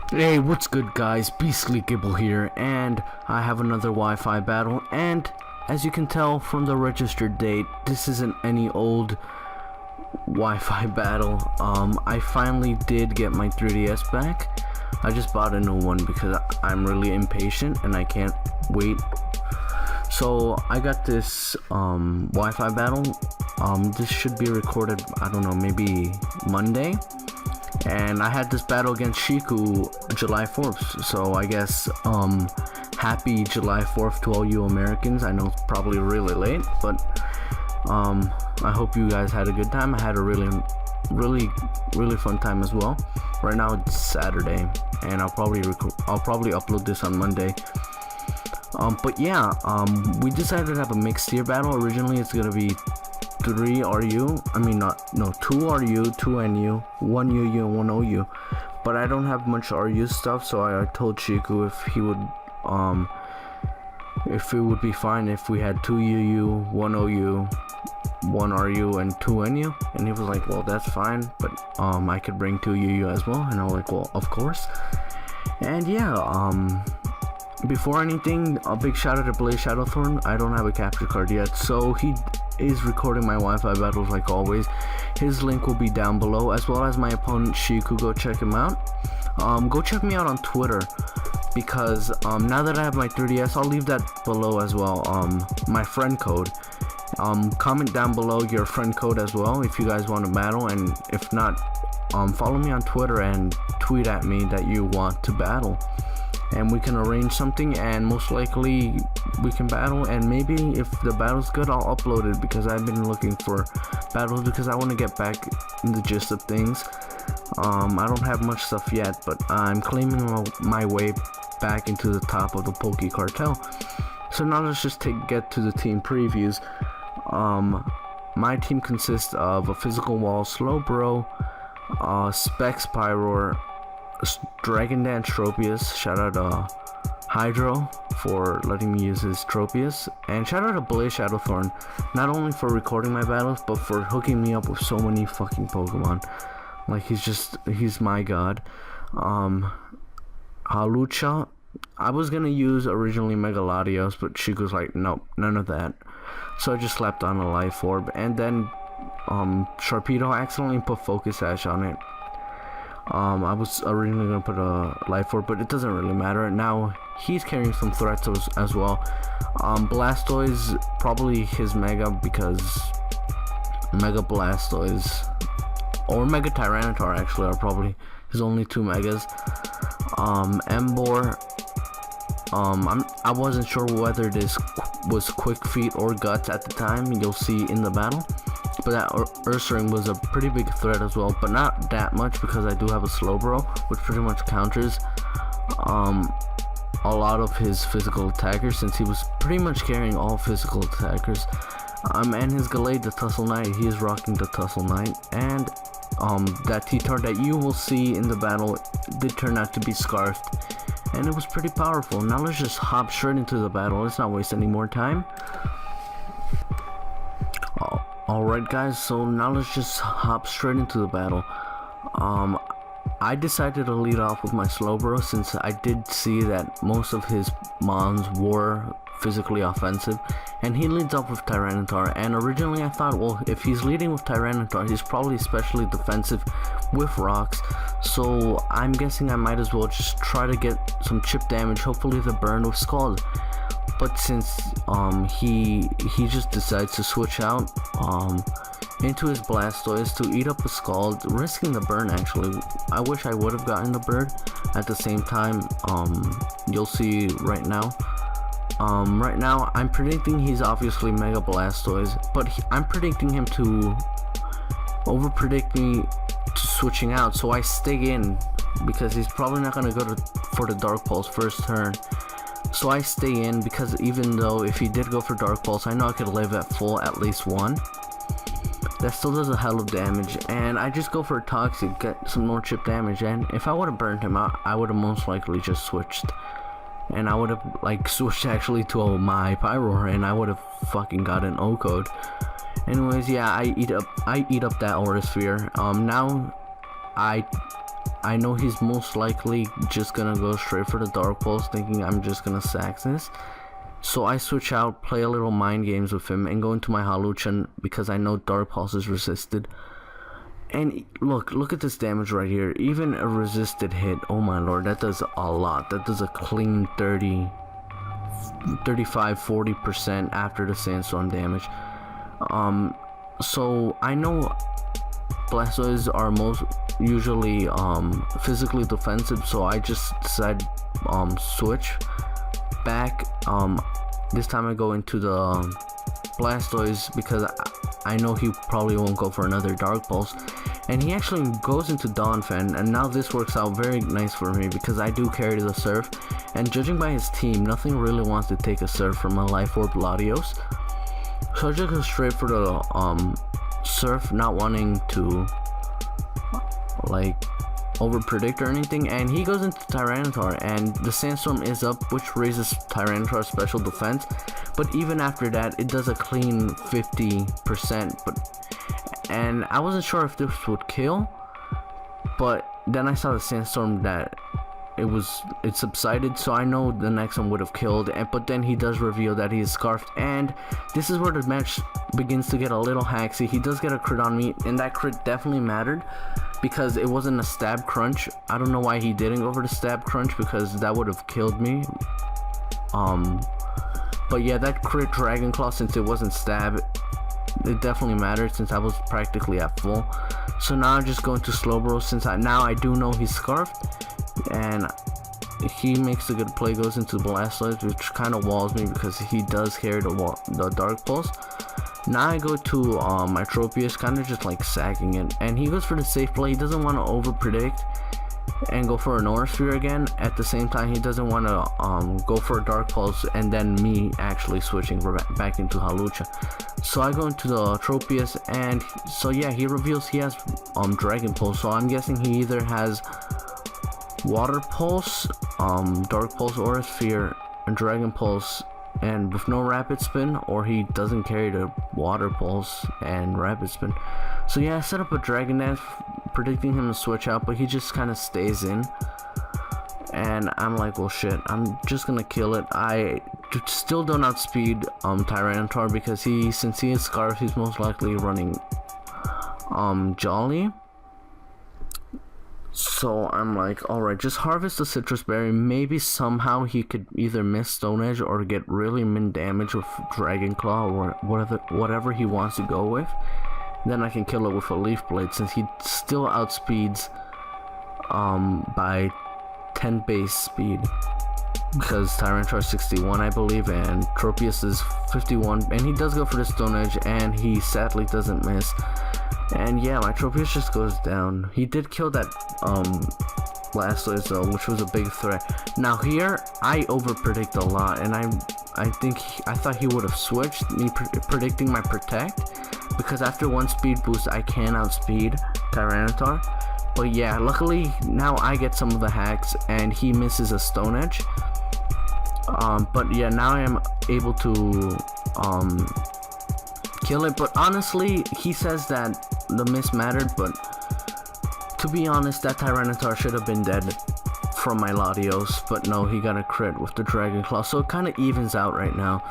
Hey, what's good guys, BeastlyGible here, and I have another Wi-Fi battle, and as you can tell from the registered date, this isn't any old Wi-Fi battle. I finally did get my 3DS back. I just bought a new one because I'm really impatient and I can't wait. So I got this Wi-Fi battle. This should be recorded, I don't know, maybe Monday. And I had this battle against Shiku July 4th, so I guess happy July 4th to all you Americans. I know it's probably really late, but I hope you guys had a good time. I had a really fun time as well. Right now it's Saturday, and I'll probably upload this on Monday. But yeah, we decided to have a mixed tier battle. Originally it's gonna be 2 RU, 2 RU, 2 NU, 1 UU, and 1 OU. But I don't have much RU stuff, so I told Shiku if it would be fine if we had 2 UU, 1 OU, 1 RU, and 2 NU. And he was like, well, that's fine, but I could bring 2 UU as well. And I was like, well, of course. And yeah, before anything, a big shout out to Blazeshadowthorn. I don't have a capture card yet, so he is recording my Wi-Fi battles like always. His link will be down below, as well as my opponent Shiku. Go check him out. Go check me out on Twitter, because now that I have my 3DS, I'll leave that below as well. My friend code. Comment down below your friend code as well if you guys want to battle, and if not, follow me on Twitter and tweet at me that you want to battle. And we can arrange something, and most likely we can battle, and maybe if the battle's good, I'll upload it, because I've been looking for battles because I want to get back in the gist of things. I don't have much stuff yet, but I'm claiming my way back into the top of the Poke Cartel. So now let's just get to the team previews. My team consists of a Physical Wall, Slowbro, Specs Pyroar, Dragon Dance Tropius. Shout out to Hydro for letting me use his Tropius, and shout out to Blazeshadowthorn, not only for recording my battles, but for hooking me up with so many fucking Pokemon. Like, he's my god. Halucha, I was gonna use originally Megaladios, but Shiku's like, nope, none of that. So I just slapped on a Life Orb, and then Sharpedo, I accidentally put Focus Sash on it. I was originally gonna put a Life Orb, but it doesn't really matter. Now he's carrying some threats as well. Blastoise, probably his Mega, because Mega Blastoise or Mega Tyranitar actually are probably his only 2 Megas. Emboar, I wasn't sure whether this was Quick Feet or Guts at the time. You'll see in the battle. But that Ursaring was a pretty big threat as well, but not that much, because I do have a Slowbro, which pretty much counters a lot of his physical attackers, since he was pretty much carrying all physical attackers. And his Gallade, the Tussle Knight, he is rocking the Tussle Knight, and that T-Tar that you will see in the battle did turn out to be Scarfed, and it was pretty powerful. Now let's just hop straight into the battle. Let's not waste any more time. Alright guys, so now let's just hop straight into the battle. I decided to lead off with my Slowbro, since I did see that most of his mons were physically offensive, and he leads off with Tyranitar. And originally I thought, well, if he's leading with Tyranitar, he's probably especially defensive with rocks, so I'm guessing I might as well just try to get some chip damage, hopefully the burn with Scald. But since he just decides to switch out into his Blastoise to eat up a Scald, risking the burn actually. I wish I would have gotten the bird at the same time. You'll see right now. Right now I'm predicting he's obviously Mega Blastoise, but I'm predicting him to over-predict me to switching out, so I stay in, because he's probably not going to go for the Dark Pulse first turn. So I stay in, because even though if he did go for Dark Pulse, I know I could live at full at least 1. That still does a hell of damage, and I just go for a Toxic, get some more chip damage. And if I would have burned him out, I would have most likely just switched, and I would have switched actually to my Pyroar, and I would have fucking got an O code. Anyways, yeah, I eat up that Aura Sphere. Now I I know he's most likely just gonna go straight for the Dark Pulse, thinking I'm just gonna sack this. So I switch out, play a little mind games with him, and go into my Halucha because I know Dark Pulse is resisted. And look at this damage right here. Even a resisted hit, oh my lord, that does a lot. That does a clean 35-40% after the Sandstorm damage. So I know Blastoise are most usually physically defensive, so I just decided switch back. This time I go into the Blastoise because I know he probably won't go for another Dark Pulse, and he actually goes into Donphan, and now this works out very nice for me because I do carry the Surf, and judging by his team, nothing really wants to take a Surf from a Life Orb Latios, so I just go straight for the Surf, not wanting to like over predict or anything, and he goes into Tyranitar, and the Sandstorm is up, which raises Tyranitar's special defense, but even after that it does a clean 50%. And I wasn't sure if this would kill, but then I saw the Sandstorm that it subsided, so I know the next one would have killed, but then he does reveal that he is Scarfed, and this is where the match begins to get a little haxy. He does get a crit on me, and that crit definitely mattered because it wasn't a stab crunch. I don't know why he didn't go for the stab crunch because that would have killed me. But yeah, that crit Dragon Claw, since it wasn't stab, it definitely mattered since I was practically at full. So now I just go into Slowbro since now I do know he's Scarfed, and he makes a good play, goes into Blastoise, which kind of walls me because he does carry the Dark Pulse. Now I go to my Tropius, kind of just like sacking it, and he goes for the safe play. He doesn't want to over predict and go for an Aura Sphere again. At the same time, he doesn't want to go for a Dark Pulse and then me actually switching back into Halucha. So I go into the Tropius, and so yeah, he reveals he has Dragon Pulse, so I'm guessing he either has Water Pulse, Dark Pulse, Aura Sphere, and Dragon Pulse, and with no Rapid Spin, or he doesn't carry the Water Pulse and Rapid Spin. So yeah, I set up a Dragon Dance predicting him to switch out, but he just kind of stays in, and I'm like, well shit, I'm just gonna kill it. I still don't outspeed Tyranitar because since he is Scarf, he's most likely running Jolly. So I'm like, alright, just harvest the Citrus Berry. Maybe somehow he could either miss Stone Edge or get really min damage with Dragon Claw or whatever he wants to go with. Then I can kill it with a Leaf Blade since he still outspeeds by 10 base speed. Because Tyranitar is 61, I believe, and Tropius is 51, and he does go for the Stone Edge, and he sadly doesn't miss. And yeah, my Tropius just goes down. He did kill that Blastoise though, which was a big threat. Now here, I over predict a lot, and I thought he would have switched, me predicting my Protect, because after one speed boost, I can outspeed Tyranitar. But yeah, luckily now I get some of the hacks, and he misses a Stone Edge. But yeah, now I am able to kill it. But honestly, he says that the miss mattered, but to be honest, that Tyranitar should have been dead from my Latios, but no, he got a crit with the Dragon Claw, so it kind of evens out right now.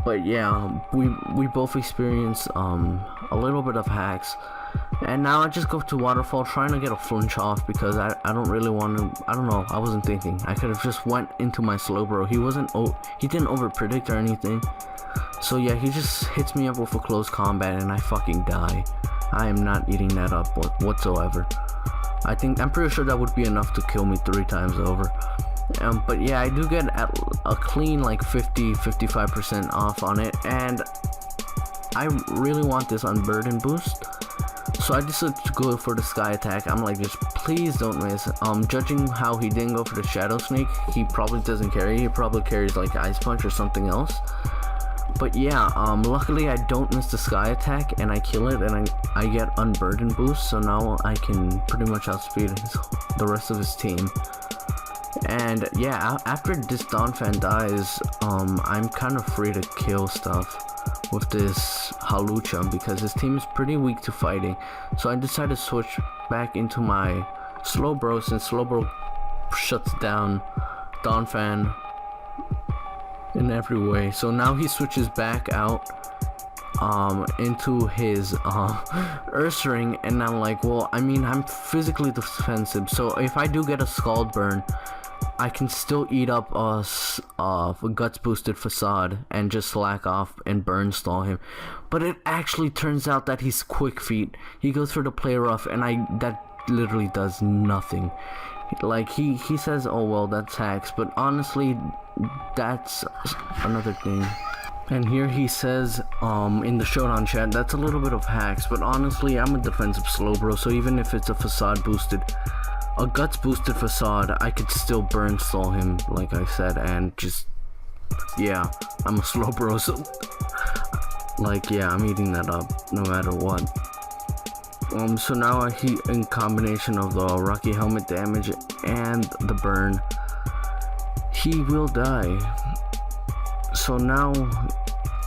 But yeah, we both experience a little bit of hacks, and now I just go to Waterfall trying to get a flinch off because I don't really want to. I don't know, I wasn't thinking. I could have just went into my Slowbro. He didn't over predict or anything. So yeah, he just hits me up with a close combat and I fucking die. I am not eating that up whatsoever. I'm pretty sure that would be enough to kill me 3 times over. But yeah, I do get a clean like 50-55% off on it, and I really want this Unburden boost. So I decided to go for the Sky Attack. I'm like, just please don't miss. Judging how he didn't go for the Shadow Sneak, he probably doesn't carry. He probably carries like Ice Punch or something else. But yeah, luckily I don't miss the Sky Attack and I kill it, and I get Unburden boost, so now I can pretty much outspeed the rest of his team. And yeah, after this Donphan dies, I'm kind of free to kill stuff with this Halucha because his team is pretty weak to fighting. So I decided to switch back into my Slowbro, since Slowbro shuts down Donphan in every way. So now he switches back out into his Ursaring, and I'm like, well, I mean, I'm physically defensive, so if I do get a Scald Burn, I can still eat up a Guts boosted Facade and just slack off and burn stall him. But it actually turns out that he's Quick Feet. He goes for the Play Rough, and that literally does nothing. Like, he says, oh well, that's hacks, but honestly, that's another thing. And here he says in the Showdown chat, that's a little bit of hacks, but honestly, I'm a defensive Slowbro, so even if it's a Facade boosted, a Guts boosted Facade, I could still burn stall him, like I said, and just, yeah, I'm a Slowbro, so, like, yeah, I'm eating that up, no matter what. So now he, in combination of the Rocky Helmet damage and the burn, he will die. So now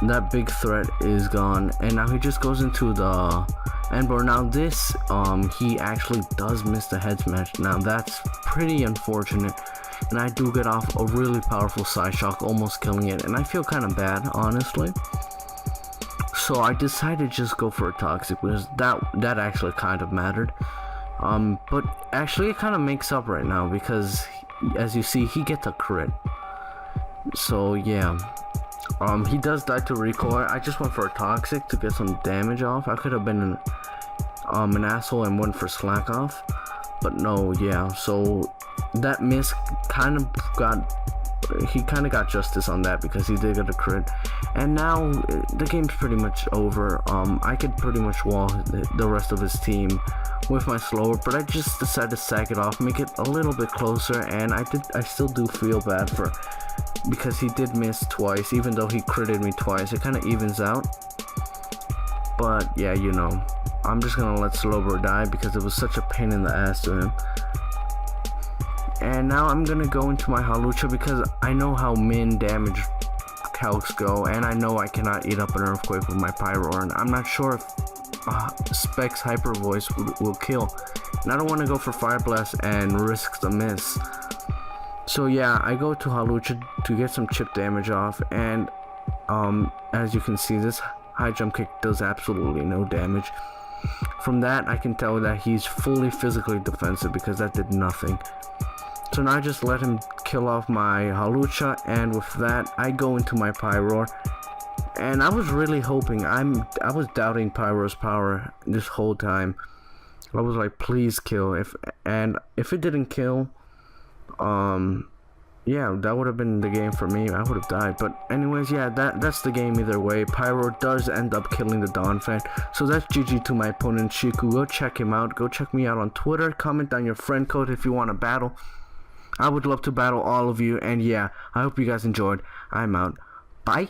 that big threat is gone, and now he just goes into the Endboard. Now this, he actually does miss the head smash. Now that's pretty unfortunate, and I do get off a really powerful side shock, almost killing it, and I feel kind of bad, honestly. So I decided to just go for a Toxic, because that actually kind of mattered. But actually it kind of makes up right now, because as you see, he gets a crit. So yeah, he does die to recoil. I just went for a Toxic to get some damage off. I could have been an asshole and went for slack off, but no, yeah. So that miss kind of got justice on that, because he did get a crit, and now the game's pretty much over. I could pretty much wall the rest of his team with my slower, but I just decided to sack it off, make it a little bit closer, and I still do feel bad because he did miss twice. Even though he critted me twice, it kind of evens out. But yeah, you know, I'm just gonna let Slowbro die because it was such a pain in the ass to him. And now I'm gonna go into my Hawlucha, because I know how min damage calcs go, and I know I cannot eat up an Earthquake with my Pyro, and I'm not sure if Specs Hyper Voice will kill, and I don't want to go for Fire Blast and risk the miss. So yeah, I go to Hawlucha to get some chip damage off, and as you can see, this high jump kick does absolutely no damage. From that, I can tell that he's fully physically defensive, because that did nothing. So now I just let him kill off my Hawlucha, and with that, I go into my Pyroar. And I was really hoping, I was doubting Pyro's power this whole time. I was like, please kill. If it didn't kill, yeah, that would have been the game for me. I would have died. But anyways, yeah, that's the game either way. Pyro does end up killing the Donphan. So that's GG to my opponent, Shiku. Go check him out. Go check me out on Twitter. Comment down your friend code if you want to battle. I would love to battle all of you. And yeah, I hope you guys enjoyed. I'm out. Bye.